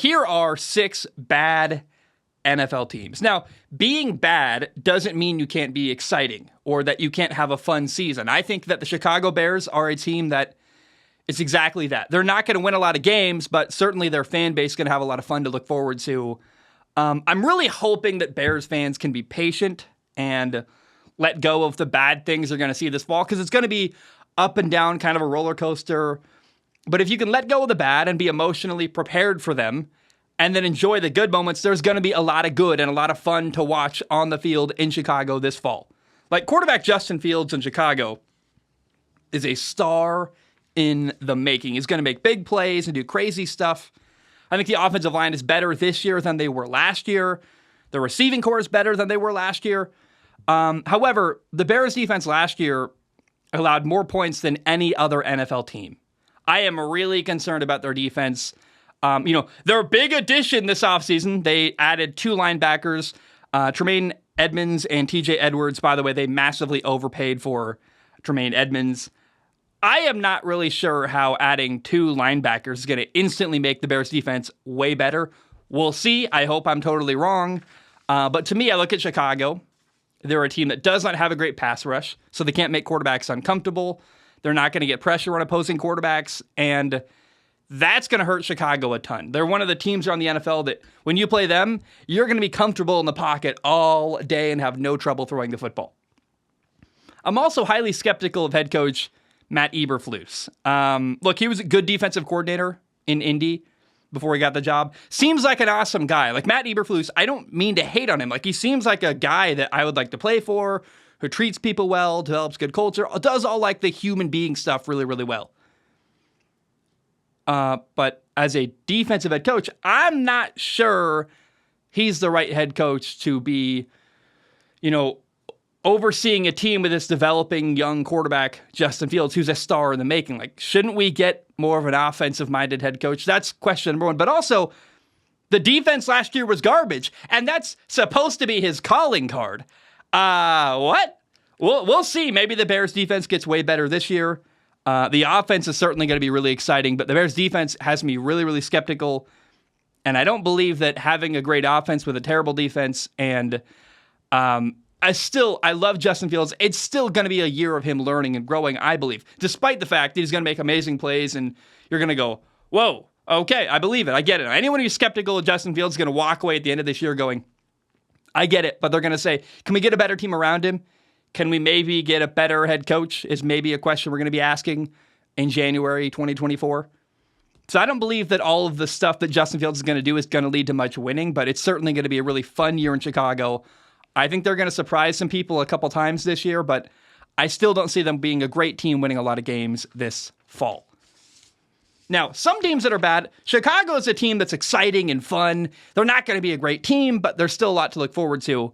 Here are 6 bad NFL teams. Now, being bad doesn't mean you can't be exciting or that you can't have a fun season. I think that the Chicago Bears are a team that is exactly that. They're not going to win a lot of games, but certainly their fan base is going to have a lot of fun to look forward to. I'm really hoping that Bears fans can be patient and let go of the bad things they're going to see this fall, because it's going to be up and down, kind of a roller coaster. But if you can let go of the bad and be emotionally prepared for them and then enjoy the good moments, there's going to be a lot of good and a lot of fun to watch on the field in Chicago this fall. Like quarterback Justin Fields in Chicago is a star in the making. He's going to make big plays and do crazy stuff. I think the offensive line is better this year than they were last year. The receiving core is better than they were last year. However, the Bears defense last year allowed more points than any other NFL team. I am really concerned about their defense. Their big addition this offseason, they added 2 linebackers, Tremaine Edmonds and TJ Edwards. By the way, they massively overpaid for Tremaine Edmonds. I am not really sure how adding 2 linebackers is going to instantly make the Bears defense way better. We'll see. I hope I'm totally wrong. But to me, I look at Chicago. They're a team that does not have a great pass rush, so they can't make quarterbacks uncomfortable. They're not going to get pressure on opposing quarterbacks, and that's going to hurt Chicago a ton. They're one of the teams around the NFL that when you play them, you're going to be comfortable in the pocket all day and have no trouble throwing the football. I'm also highly skeptical of head coach Matt Eberflus. Look, he was a good defensive coordinator in Indy before he got the job. Seems like an awesome guy. Like Matt Eberflus, I don't mean to hate on him. Like he seems like a guy that I would like to play for, who treats people well, develops good culture, does all like the human being stuff really, really well. But as a defensive head coach, I'm not sure he's the right head coach to be, overseeing a team with this developing young quarterback, Justin Fields, who's a star in the making. Like, shouldn't we get more of an offensive-minded head coach? That's question number 1. But also, the defense last year was garbage, and that's supposed to be his calling card. What? We'll see. Maybe the Bears defense gets way better this year. The offense is certainly going to be really exciting, but the Bears defense has me really, really skeptical. And I don't believe that having a great offense with a terrible defense and I love Justin Fields. It's still going to be a year of him learning and growing, I believe, despite the fact that he's going to make amazing plays and you're going to go, whoa, okay, I believe it. I get it. Anyone who's skeptical of Justin Fields is going to walk away at the end of this year going, I get it. But they're going to say, can we get a better team around him? Can we maybe get a better head coach is maybe a question we're going to be asking in January 2024. So I don't believe that all of the stuff that Justin Fields is going to do is going to lead to much winning, but it's certainly going to be a really fun year in Chicago. I think they're going to surprise some people a couple times this year, but I still don't see them being a great team winning a lot of games this fall. Now, some teams that are bad, Chicago is a team that's exciting and fun. They're not going to be a great team, but there's still a lot to look forward to.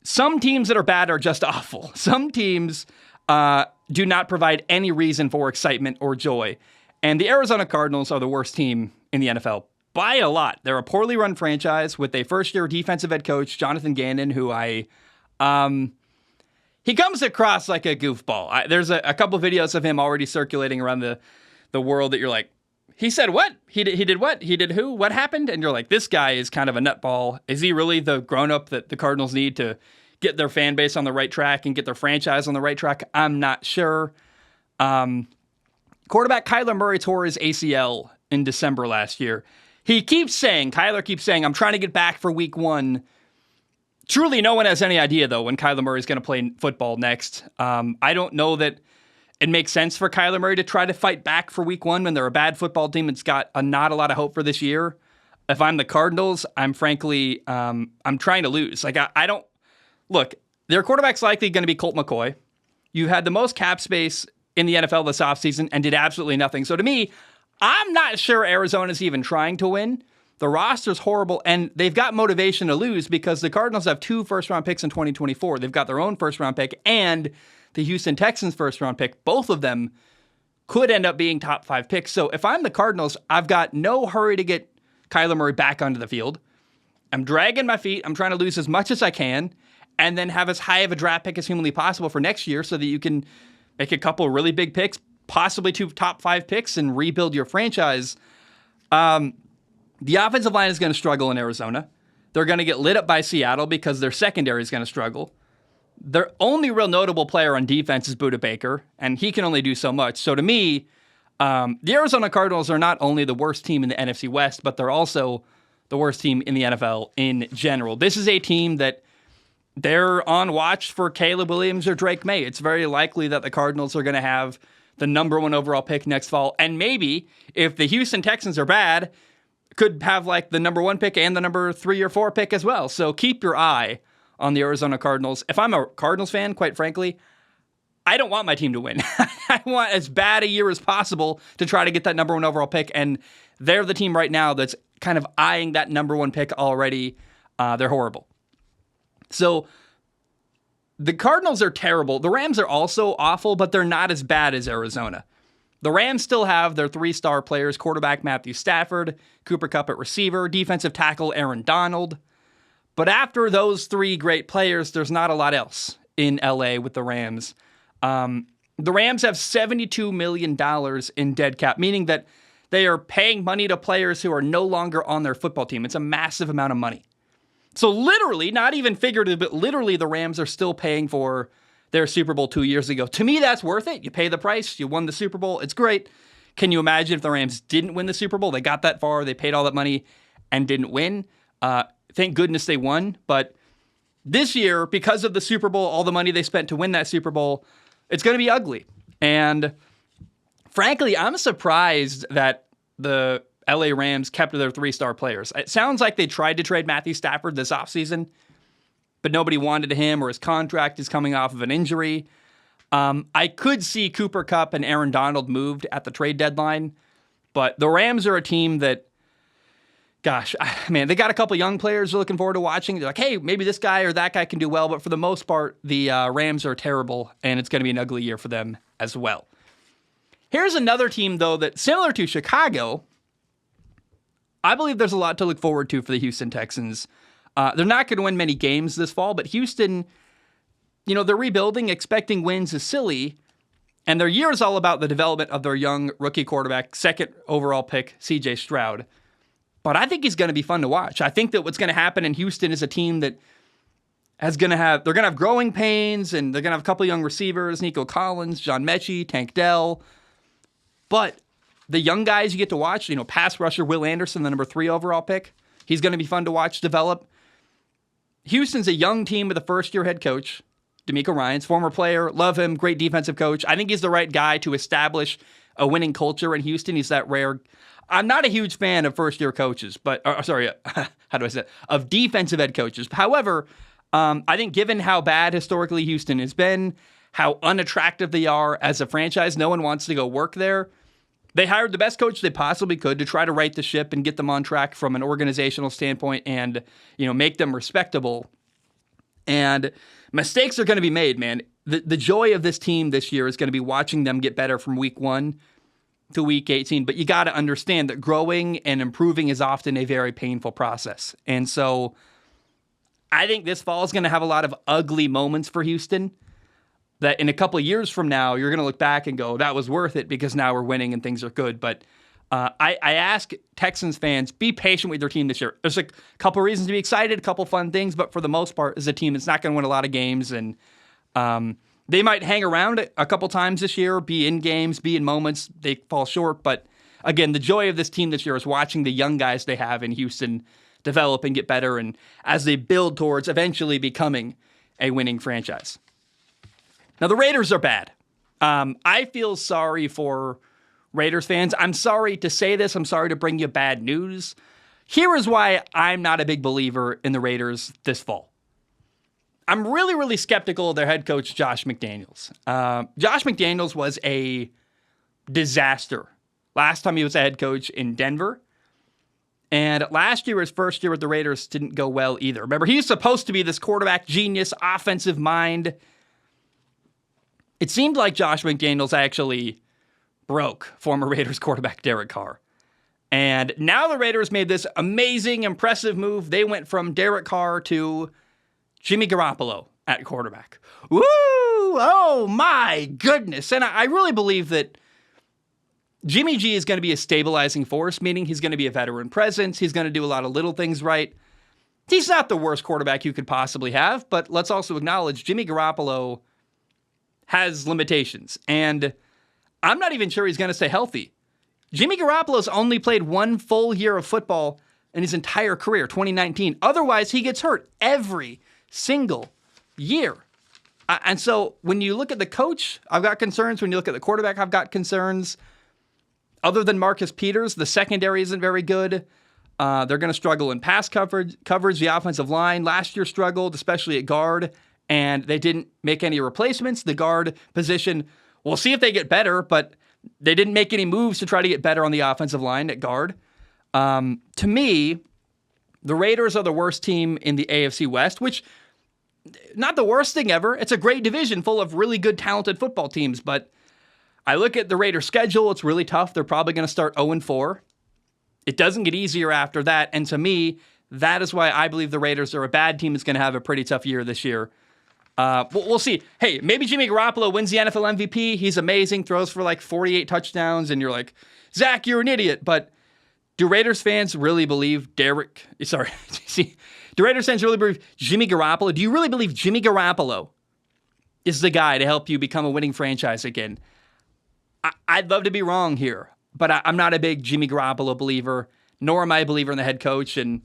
Some teams that are bad are just awful. Some teams do not provide any reason for excitement or joy. And the Arizona Cardinals are the worst team in the NFL. By a lot. They're a poorly run franchise with a first-year defensive head coach, Jonathan Gannon, who he comes across like a goofball. There's a couple videos of him already circulating around the world that you're like, he said what? He did what? He did who? What happened? And you're like, this guy is kind of a nutball. Is he really the grown-up that the Cardinals need to get their fan base on the right track and get their franchise on the right track? I'm not sure. Quarterback Kyler Murray tore his ACL in December last year. Kyler keeps saying, I'm trying to get back for week 1. Truly, no one has any idea, though, when Kyler Murray is going to play football next. I don't know that it makes sense for Kyler Murray to try to fight back for week 1 when they're a bad football team that's got not a lot of hope for this year. If I'm the Cardinals, I'm frankly, I'm trying to lose. Like, I don't, look, their quarterback's likely going to be Colt McCoy. You had the most cap space in the NFL this offseason and did absolutely nothing. So to me, I'm not sure Arizona's even trying to win. The roster's horrible, and they've got motivation to lose because the Cardinals have 2 first-round picks in 2024. They've got their own first-round pick and the Houston Texans first-round pick. Both of them could end up being top 5 picks. So if I'm the Cardinals, I've got no hurry to get Kyler Murray back onto the field. I'm dragging my feet. I'm trying to lose as much as I can and then have as high of a draft pick as humanly possible for next year so that you can make a couple really big picks, possibly 2 top 5 picks, and rebuild your franchise. The offensive line is going to struggle in Arizona. They're going to get lit up by Seattle because their secondary is going to struggle. Their only real notable player on defense is Budda Baker, and he can only do so much. So to me, the Arizona Cardinals are not only the worst team in the NFC West, but they're also the worst team in the NFL in general. This is a team that they're on watch for Caleb Williams or Drake May. It's very likely that the Cardinals are going to have the number 1 overall pick next fall. And maybe if the Houston Texans are bad, could have like the number 1 pick and the number 3 or 4 pick as well. So keep your eye on the Arizona Cardinals. If I'm a Cardinals fan, quite frankly, I don't want my team to win. I want as bad a year as possible to try to get that number 1 overall pick. And they're the team right now that's kind of eyeing that number 1 pick already. They're horrible. So the Cardinals are terrible. The Rams are also awful, but they're not as bad as Arizona. The Rams still have their 3-star players, quarterback Matthew Stafford, Cooper Kupp at receiver, defensive tackle Aaron Donald. But after those 3 great players, there's not a lot else in LA with the Rams. The Rams have $72 million in dead cap, meaning that they are paying money to players who are no longer on their football team. It's a massive amount of money. So literally, not even figuratively, but literally the Rams are still paying for their Super Bowl 2 years ago. To me, that's worth it. You pay the price. You won the Super Bowl. It's great. Can you imagine if the Rams didn't win the Super Bowl? They got that far. They paid all that money and didn't win. Thank goodness they won. But this year, because of the Super Bowl, all the money they spent to win that Super Bowl, it's going to be ugly. And frankly, I'm surprised that the LA Rams kept their 3-star players. It sounds like they tried to trade Matthew Stafford this offseason, but nobody wanted him, or his contract is coming off of an injury. I could see Cooper Kupp and Aaron Donald moved at the trade deadline, but the Rams are a team that, gosh, man, they got a couple young players they're looking forward to watching. They're like, hey, maybe this guy or that guy can do well, but for the most part, the Rams are terrible, and it's going to be an ugly year for them as well. Here's another team, though, that similar to Chicago, I believe there's a lot to look forward to for the Houston Texans. They're not going to win many games this fall, but Houston, they're rebuilding. Expecting wins is silly, and their year is all about the development of their young rookie quarterback, 2nd overall pick, C.J. Stroud. But I think he's going to be fun to watch. I think that what's going to happen in Houston is a team that they're going to have growing pains, and they're going to have a couple young receivers, Nico Collins, John Mechie, Tank Dell. But the young guys you get to watch, pass rusher Will Anderson, the number 3 overall pick, he's going to be fun to watch develop. Houston's a young team with a first-year head coach, DeMeco Ryans, former player, love him, great defensive coach. I think he's the right guy to establish a winning culture in Houston. He's that rare. I'm not a huge fan of first-year coaches, but of defensive head coaches. However, I think given how bad historically Houston has been, how unattractive they are as a franchise, no one wants to go work there. They hired the best coach they possibly could to try to right the ship and get them on track from an organizational standpoint and, make them respectable. And mistakes are going to be made, man. The joy of this team this year is going to be watching them get better from week 1 to week 18. But you got to understand that growing and improving is often a very painful process. And so I think this fall is going to have a lot of ugly moments for Houston that in a couple of years from now, you're going to look back and go, that was worth it because now we're winning and things are good. But I ask Texans fans, be patient with your team this year. There's a couple of reasons to be excited, a couple of fun things, but for the most part, as a team that's not going to win a lot of games. And they might hang around a couple times this year, be in games, be in moments. They fall short. But again, the joy of this team this year is watching the young guys they have in Houston develop and get better, and as they build towards eventually becoming a winning franchise. Now, the Raiders are bad. I feel sorry for Raiders fans. I'm sorry to say this. I'm sorry to bring you bad news. Here is why I'm not a big believer in the Raiders this fall. I'm really, really skeptical of their head coach, Josh McDaniels. Josh McDaniels was a disaster last time he was a head coach in Denver. And last year, his first year with the Raiders, didn't go well either. Remember, he's supposed to be this quarterback genius, offensive mind. It seemed like Josh McDaniels actually broke former Raiders quarterback Derek Carr. And now the Raiders made this amazing, impressive move. They went from Derek Carr to Jimmy Garoppolo at quarterback. Woo! Oh, my goodness. And I really believe that Jimmy G is going to be a stabilizing force, meaning he's going to be a veteran presence. He's going to do a lot of little things right. He's not the worst quarterback you could possibly have, but let's also acknowledge Jimmy Garoppolo has limitations, and I'm not even sure he's going to stay healthy. Jimmy Garoppolo's only played one full year of football in his entire career, 2019. Otherwise, he gets hurt every single year. And so when you look at the coach, I've got concerns. When you look at the quarterback, I've got concerns. Other than Marcus Peters, the secondary isn't very good. They're going to struggle in pass coverage. The offensive line last year struggled, especially at guard, and they didn't make any replacements. The guard position, we'll see if they get better, but they didn't make any moves to try to get better on the offensive line at guard. To me, the Raiders are the worst team in the AFC West, which, not the worst thing ever. It's a great division full of really good, talented football teams, but I look at the Raiders' schedule. It's really tough. They're probably going to start 0-4. It doesn't get easier after that, and to me, that is why I believe the Raiders are a bad team. Is going to have a pretty tough year this year. We'll see. Hey, maybe Jimmy Garoppolo wins the NFL MVP. He's amazing, throws for like 48 touchdowns, and you're like, Zach, you're an idiot. But do Raiders fans really believe do Raiders fans really believe Jimmy Garoppolo? Do you really believe Jimmy Garoppolo is the guy to help you become a winning franchise again? I'd love to be wrong here, but I'm not a big Jimmy Garoppolo believer, nor am I a believer in the head coach. And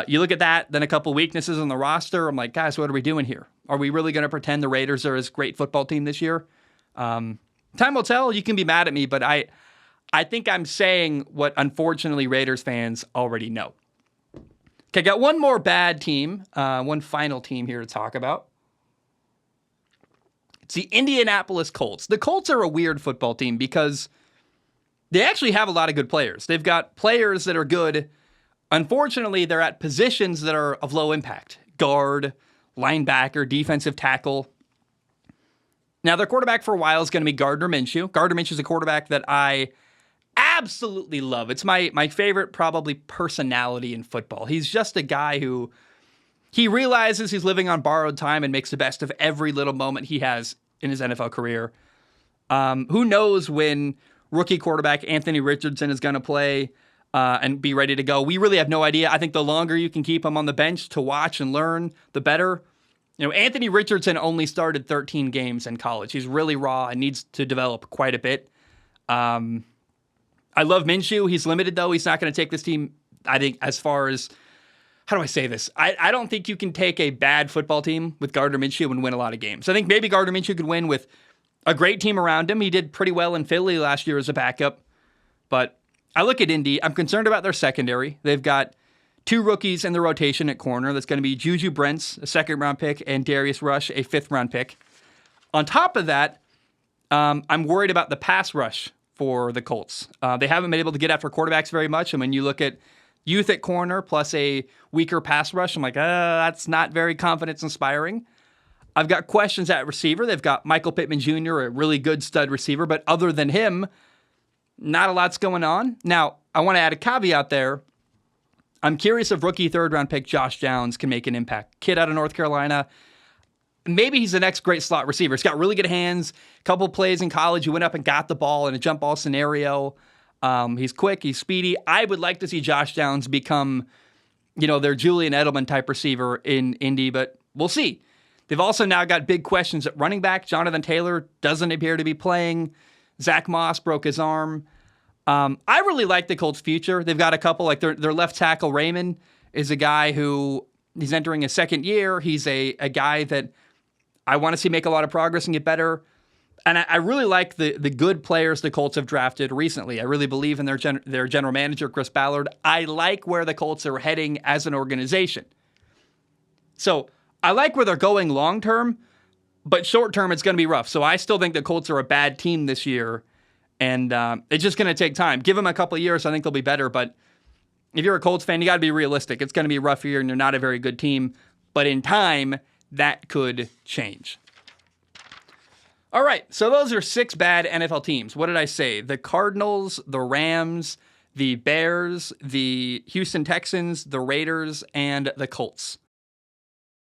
you look at that, then a couple weaknesses on the roster. I'm like, guys, what are we doing here? Are we really going to pretend the Raiders are a great football team this year? Time will tell. You can be mad at me, but I think I'm saying what, unfortunately, Raiders fans already know. Okay, got one more bad team, one final team here to talk about. It's the Indianapolis Colts. The Colts are a weird football team because they actually have a lot of good players. They've got players that are good. Unfortunately, they're at positions that are of low impact. Guard, linebacker, defensive tackle. Now, their quarterback for a while is going to be Gardner Minshew. Gardner Minshew is a quarterback that I absolutely love. It's my favorite, probably, personality in football. He's just a guy who, he realizes he's living on borrowed time and makes the best of every little moment he has in his NFL career. Who knows when rookie quarterback Anthony Richardson is going to play and be ready to go? We really have no idea. I think the longer you can keep him on the bench to watch and learn, the better. Anthony Richardson only started 13 games in college. He's really raw and needs to develop quite a bit. I love Minshew. He's limited, though. He's not going to take this team, I think, as far as, how do I say this? I don't think you can take a bad football team with Gardner Minshew and win a lot of games. I think maybe Gardner Minshew could win with a great team around him. He did pretty well in Philly last year as a backup. But I look at Indy. I'm concerned about their secondary. They've got two rookies in the rotation at corner. That's going to be Juju Brents, a second-round pick, and Darius Rush, a fifth-round pick. On top of that, I'm worried about the pass rush for the Colts. They haven't been able to get after quarterbacks very much, and when you look at youth at corner plus a weaker pass rush, I'm like, that's not very confidence-inspiring. I've got questions at receiver. They've got Michael Pittman Jr., a really good stud receiver, but other than him, not a lot's going on. Now, I want to add a caveat there. I'm curious if rookie third-round pick Josh Downs can make an impact. Kid out of North Carolina. Maybe he's the next great slot receiver. He's got really good hands. A couple plays in college. He went up and got the ball in a jump ball scenario. He's quick. He's speedy. I would like to see Josh Downs become, their Julian Edelman type receiver in Indy, but we'll see. They've also now got big questions at running back. Jonathan Taylor doesn't appear to be playing. Zach Moss broke his arm. I really like the Colts' future. They've got a couple, like their left tackle Raymond is a guy who he's entering his second year. He's a guy that I want to see make a lot of progress and get better. And I really like the good players the Colts have drafted recently. I really believe in their general manager, Chris Ballard. I like where the Colts are heading as an organization. So I like where they're going long term, but short term it's going to be rough. So I still think the Colts are a bad team this year. And it's just going to take time. Give them a couple of years, I think they'll be better. But if you're a Colts fan, you got to be realistic. It's going to be a rough year, and you're not a very good team. But in time, that could change. All right, so those are 6 bad NFL teams. What did I say? The Cardinals, the Rams, the Bears, the Houston Texans, the Raiders, and the Colts.